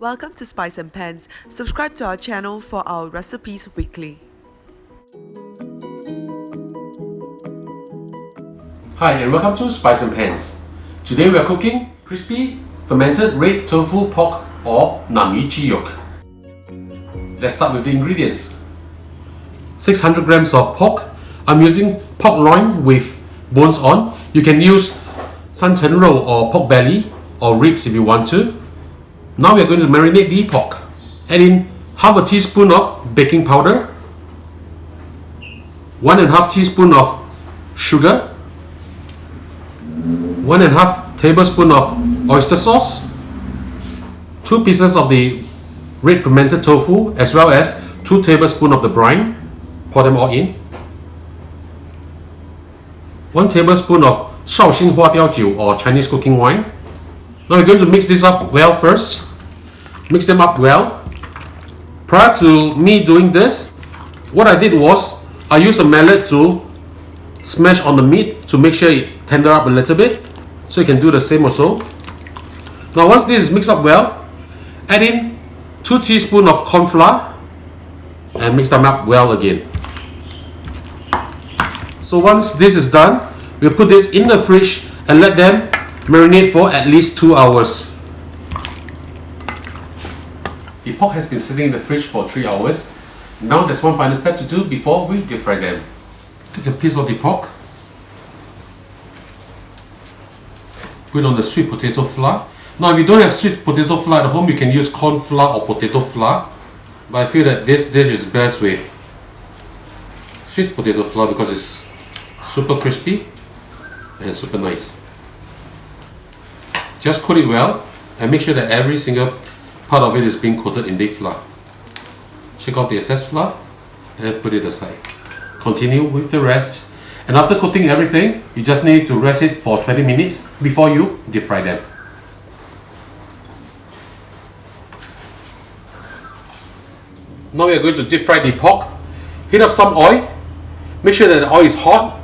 Welcome to Spice and Pans. Subscribe to our channel for our recipes weekly. Hi and welcome to Spice and Pans. Today we are cooking crispy fermented red tofu pork or Nan Ru Pork. Let's start with the ingredients. 600 grams of pork. I'm using pork loin with bones on. You can use sanchen rou or pork belly or ribs if you want to. Now we are going to marinate the pork. Add in half a teaspoon of baking powder, 1.5 teaspoon of sugar, 1.5 tablespoon of oyster sauce, 2 pieces of the red fermented tofu, as well as 2 tablespoons of the brine. Pour them all in. 1 tablespoon of xoxo or Chinese cooking wine. Now we're going to mix this up well first. Mix them up well. Prior to me doing this, what I did was I used a mallet to smash on the meat to make sure it tender up a little bit. So you can do the same also. Now once this is mixed up well, add in 2 teaspoons of corn flour and mix them up well again. So once this is done, we'll put this in the fridge and let them marinate for at least 2 hours. The pork has been sitting in the fridge for 3 hours. Now there's one final step to do before we deep fry them. Take a piece of the pork, put it on the sweet potato flour. Now if you don't have sweet potato flour at home, you can use corn flour or potato flour. But I feel that this dish is best with sweet potato flour because it's super crispy and super nice. Just coat it well and make sure that every single part of it is being coated in the flour. Shake off the excess flour and put it aside. Continue with the rest. And after coating everything, you just need to rest it for 20 minutes before you deep fry them. Now we are going to deep fry the pork. Heat up some oil. Make sure that the oil is hot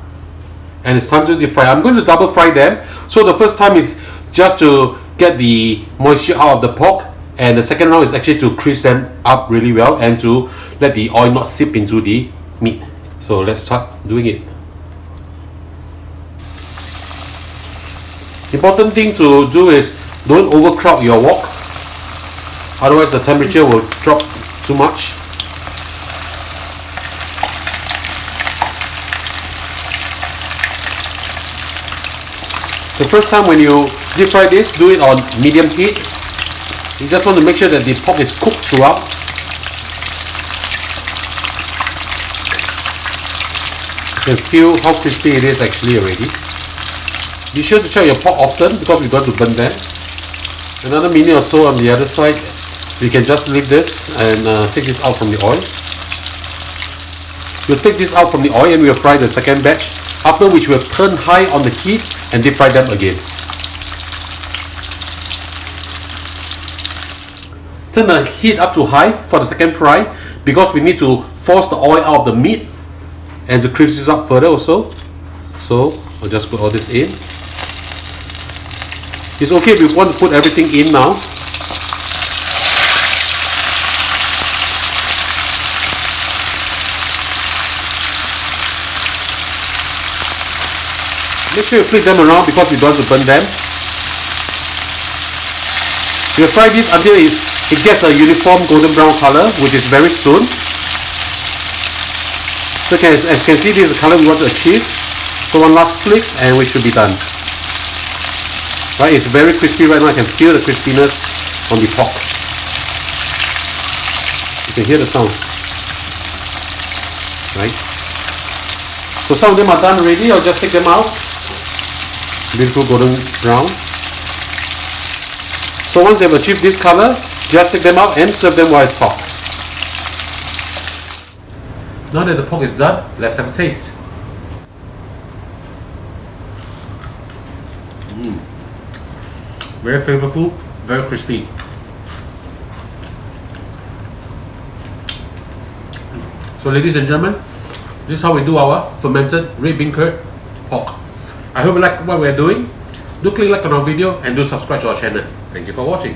and it's time to deep fry. I'm going to double fry them. So the first time is just to get the moisture out of the pork, and the second round is actually to crisp them up really well and to let the oil not seep into the meat. So let's start doing it. Important thing to do is don't overcrowd your wok, otherwise the temperature will drop too much. The first time when you deep fry this, do it on medium heat. You just want to make sure that the pork is cooked throughout. You can feel how crispy it is actually already. Be sure to check your pork often because we're going to burn them. Another minute or so on the other side. We can just leave this and take this out from the oil. We'll take this out from the oil and we'll fry the second batch, after which we'll turn high on the heat and deep fry them again. Turn the heat up to high for the second fry because we need to force the oil out of the meat and to crisp this up further also. So I'll just put all this in. It's okay if you want to put everything in now. Make sure you flip them around because we don't want to burn them. We'll fry this until it gets a uniform golden brown color, which is very soon. So as you can see, this is the color we want to achieve. So one last flip and we should be done. Right, it's very crispy right now. I can feel the crispiness on the pork. You can hear the sound. Right. So some of them are done already. I'll just take them out. Beautiful golden brown. So once they've achieved this color, just take them out and serve them while it's hot. Now that the pork is done, let's have a taste. Very flavorful, very crispy. So ladies and gentlemen, this is how we do our fermented red bean curd pork. I hope you like what we're doing. Do click like on our video and do subscribe to our channel. Thank you for watching.